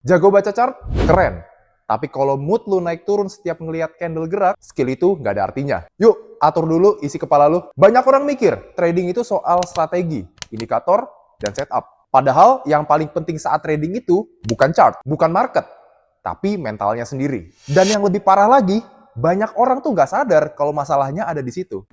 Jago baca chart? Keren. Tapi kalau mood lu naik turun setiap ngelihat candle gerak, skill itu nggak ada artinya. Yuk, atur dulu isi kepala lu. Banyak orang mikir, trading itu soal strategi, indikator, dan setup. Padahal yang paling penting saat trading itu bukan chart, bukan market, tapi mentalnya sendiri. Dan yang lebih parah lagi, banyak orang tuh nggak sadar kalau masalahnya ada di situ.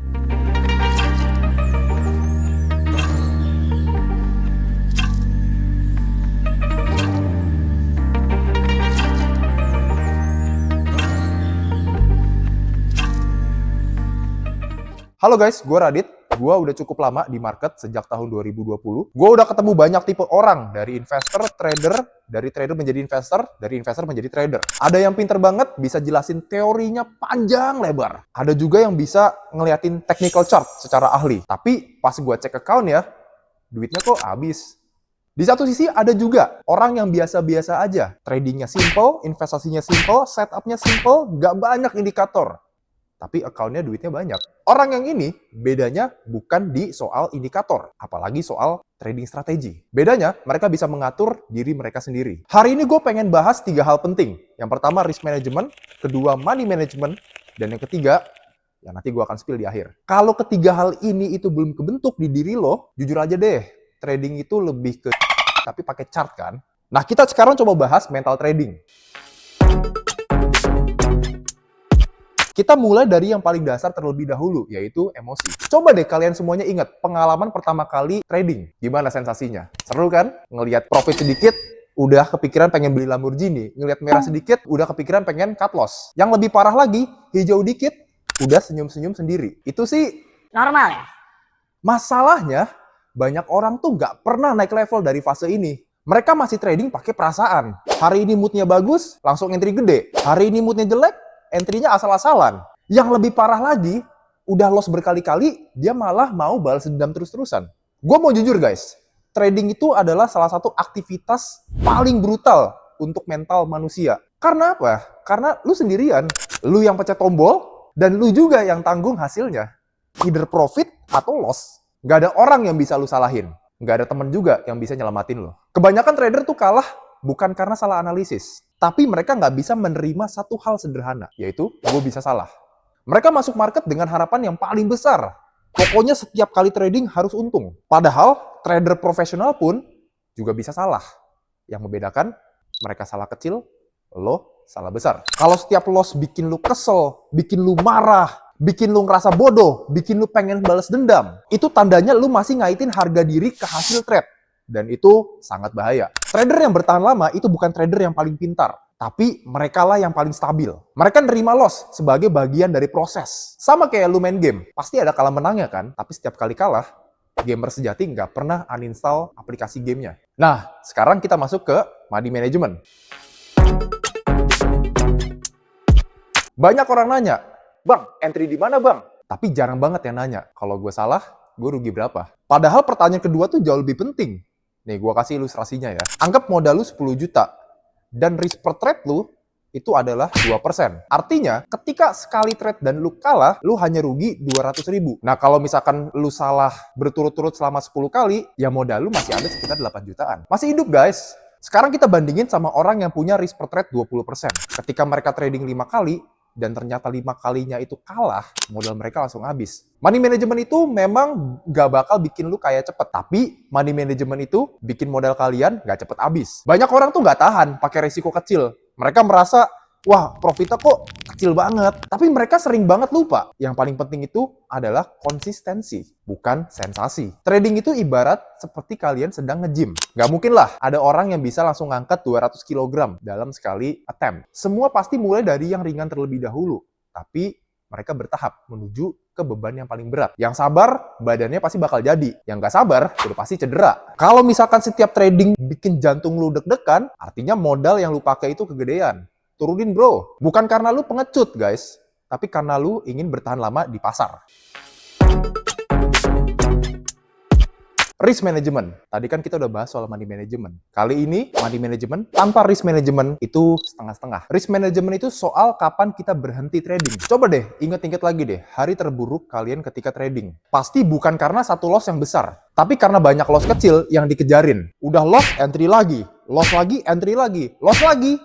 Halo guys, gue Radit. Gue udah cukup lama di market sejak tahun 2020. Gue udah ketemu banyak tipe orang, dari investor, trader, dari trader menjadi investor, dari investor menjadi trader. Ada yang pinter banget, bisa jelasin teorinya panjang lebar. Ada juga yang bisa ngeliatin technical chart secara ahli. Tapi pas gue cek account ya, duitnya kok habis. Di satu sisi ada juga orang yang biasa-biasa aja. Tradingnya simple, investasinya simple, setupnya simple, gak banyak indikator. Tapi account-nya duitnya banyak. Orang yang ini bedanya bukan di soal indikator, apalagi soal trading strategi. Bedanya, mereka bisa mengatur diri mereka sendiri. Hari ini gue pengen bahas 3 hal penting. Yang pertama, risk management. Kedua, money management. Dan yang ketiga, ya nanti gue akan spill di akhir. Kalau ketiga hal ini itu belum kebentuk di diri lo, jujur aja deh, trading itu lebih ke tapi pakai chart kan. Nah, kita sekarang coba bahas mental trading. Kita mulai dari yang paling dasar terlebih dahulu, yaitu emosi. Coba deh kalian semuanya ingat pengalaman pertama kali trading. Gimana sensasinya? Seru kan? Ngelihat profit sedikit, udah kepikiran pengen beli Lamborghini. Ngelihat merah sedikit, udah kepikiran pengen cut loss. Yang lebih parah lagi, hijau dikit, udah senyum-senyum sendiri. Itu sih normal ya? Masalahnya, banyak orang tuh nggak pernah naik level dari fase ini. Mereka masih trading pakai perasaan. Hari ini moodnya bagus, langsung entry gede. Hari ini moodnya jelek, entry-nya asal-asalan. Yang lebih parah lagi, udah loss berkali-kali, dia malah mau balas dendam terus-terusan. Gue mau jujur guys, trading itu adalah salah satu aktivitas paling brutal untuk mental manusia. Karena apa? Karena lu sendirian, lu yang pencet tombol, dan lu juga yang tanggung hasilnya. Either profit atau loss. Nggak ada orang yang bisa lu salahin. Nggak ada temen juga yang bisa nyelamatin lo. Kebanyakan trader tuh kalah bukan karena salah analisis. Tapi mereka nggak bisa menerima satu hal sederhana, yaitu gue bisa salah. Mereka masuk market dengan harapan yang paling besar. Pokoknya setiap kali trading harus untung. Padahal trader profesional pun juga bisa salah. Yang membedakan, mereka salah kecil, lo salah besar. Kalau setiap loss bikin lu kesel, bikin lu marah, bikin lu ngerasa bodoh, bikin lu pengen balas dendam, itu tandanya lu masih ngaitin harga diri ke hasil trade. Dan itu sangat bahaya. Trader yang bertahan lama itu bukan trader yang paling pintar, tapi mereka lah yang paling stabil. Mereka nerima loss sebagai bagian dari proses. Sama kayak lu main game, pasti ada kalah menangnya kan? Tapi setiap kali kalah, gamer sejati nggak pernah uninstall aplikasi gamenya. Nah, sekarang kita masuk ke money management. Banyak orang nanya, "Bang, entry di mana bang?" Tapi jarang banget yang nanya, kalau gue salah, gue rugi berapa? Padahal pertanyaan kedua tuh jauh lebih penting. Nih, gue kasih ilustrasinya ya. Anggap modal lu 10 juta, dan risk per trade lu itu adalah 2%. Artinya, ketika sekali trade dan lu kalah, lu hanya rugi 200.000. Nah, kalau misalkan lu salah berturut-turut selama 10 kali, ya modal lu masih ada sekitar 8 jutaan. Masih hidup, guys. Sekarang kita bandingin sama orang yang punya risk per trade 20%. Ketika mereka trading 5 kali, dan ternyata 5 kalinya itu kalah, modal mereka langsung habis. Money management itu memang gak bakal bikin lu kaya cepet, tapi money management itu bikin modal kalian gak cepet habis. Banyak orang tuh gak tahan pakai resiko kecil. Mereka merasa, wah profitnya kok kecil banget. Tapi mereka sering banget lupa. Yang paling penting itu adalah konsistensi, bukan sensasi. Trading itu ibarat seperti kalian sedang nge-gym. Gak mungkin lah ada orang yang bisa langsung ngangkat 200 kg dalam sekali attempt. Semua pasti mulai dari yang ringan terlebih dahulu. Tapi mereka bertahap menuju ke beban yang paling berat. Yang sabar, badannya pasti bakal jadi. Yang gak sabar, udah pasti cedera. Kalau misalkan setiap trading bikin jantung lu deg-degan, artinya modal yang lu pakai itu kegedean. Turunin bro. Bukan karena lu pengecut guys, tapi karena lu ingin bertahan lama di pasar. Risk management. Tadi kan kita udah bahas soal money management. Kali ini, money management tanpa risk management itu setengah-setengah. Risk management itu soal kapan kita berhenti trading. Coba deh, inget-inget lagi deh, hari terburuk kalian ketika trading. Pasti bukan karena satu loss yang besar, tapi karena banyak loss kecil yang dikejarin. Udah loss, entry lagi. loss lagi, entry lagi, loss lagi,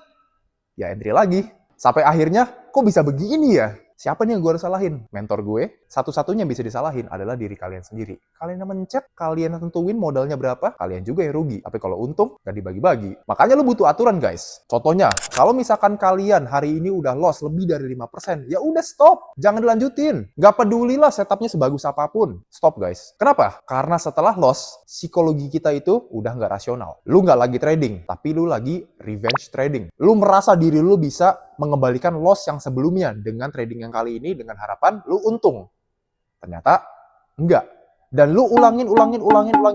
ya entry lagi. Sampai akhirnya, kok bisa begini ya? Siapa nih yang gue harus salahin? Mentor gue, satu-satunya yang bisa disalahin adalah diri kalian sendiri. Kalian yang mencet, kalian yang tentuin modalnya berapa, kalian juga yang rugi. Tapi kalau untung, gak dibagi-bagi. Makanya lu butuh aturan, guys. Contohnya, kalau misalkan kalian hari ini udah loss lebih dari 5%, ya udah stop. Jangan dilanjutin. Gak pedulilah setupnya sebagus apapun. Stop, guys. Kenapa? Karena setelah loss, psikologi kita itu udah gak rasional. Lu gak lagi trading, tapi lu lagi revenge trading. Lu merasa diri lu bisa mengembalikan loss yang sebelumnya dengan trading yang kali ini dengan harapan lu untung. Ternyata enggak. Dan lu ulangin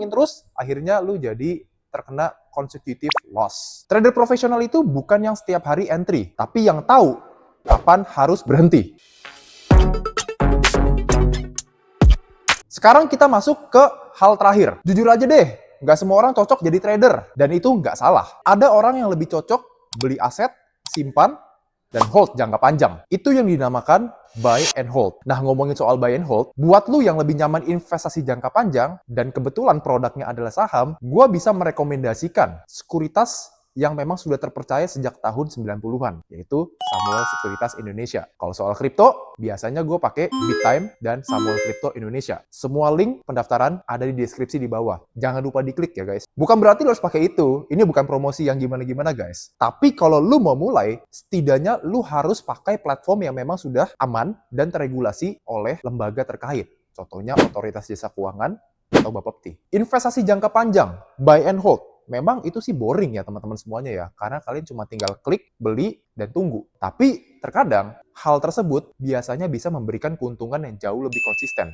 terus, akhirnya lu jadi terkena consecutive loss. Trader profesional itu bukan yang setiap hari entry, tapi yang tahu kapan harus berhenti. Sekarang kita masuk ke hal terakhir. Jujur aja deh, nggak semua orang cocok jadi trader. Dan itu nggak salah. Ada orang yang lebih cocok beli aset, simpan, dan hold jangka panjang. Itu yang dinamakan buy and hold. Nah, ngomongin soal buy and hold, buat lu yang lebih nyaman investasi jangka panjang, dan kebetulan produknya adalah saham, gua bisa merekomendasikan sekuritas yang memang sudah terpercaya sejak tahun 90-an, yaitu Samuel Sekuritas Indonesia. Kalau soal kripto, biasanya gue pakai BitTime dan Samuel Crypto Indonesia. Semua link pendaftaran ada di deskripsi di bawah. Jangan lupa diklik ya guys. Bukan berarti lo harus pakai itu. Ini bukan promosi yang gimana-gimana guys. Tapi kalau lu mau mulai, setidaknya lu harus pakai platform yang memang sudah aman dan terregulasi oleh lembaga terkait. Contohnya Otoritas Jasa Keuangan atau Bapepti. Investasi jangka panjang, buy and hold. Memang itu sih boring ya teman-teman semuanya ya, karena kalian cuma tinggal klik, beli, dan tunggu. Tapi terkadang hal tersebut biasanya bisa memberikan keuntungan yang jauh lebih konsisten.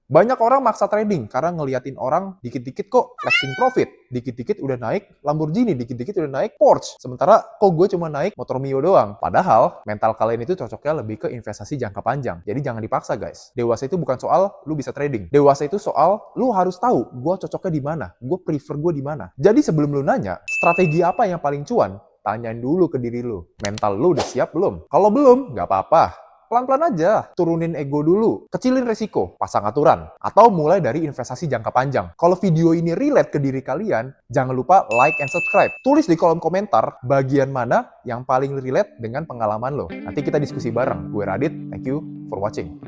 Banyak orang maksa trading karena ngeliatin orang dikit-dikit kok flexing profit, dikit-dikit udah naik Lamborghini, dikit-dikit udah naik Porsche. Sementara kok gue cuma naik motor Mio doang. Padahal mental kalian itu cocoknya lebih ke investasi jangka panjang. Jadi jangan dipaksa guys. Dewasa itu bukan soal lu bisa trading. Dewasa itu soal lu harus tahu gue cocoknya di mana, gue prefer gue di mana. Jadi sebelum lu nanya strategi apa yang paling cuan, tanyain dulu ke diri lu. Mental lu udah siap belum? Kalau belum, nggak apa-apa. Pelan-pelan aja, turunin ego dulu, kecilin resiko, pasang aturan, atau mulai dari investasi jangka panjang. Kalau video ini relate ke diri kalian, jangan lupa like and subscribe. Tulis di kolom komentar bagian mana yang paling relate dengan pengalaman lo. Nanti kita diskusi bareng. Gue Radit, thank you for watching.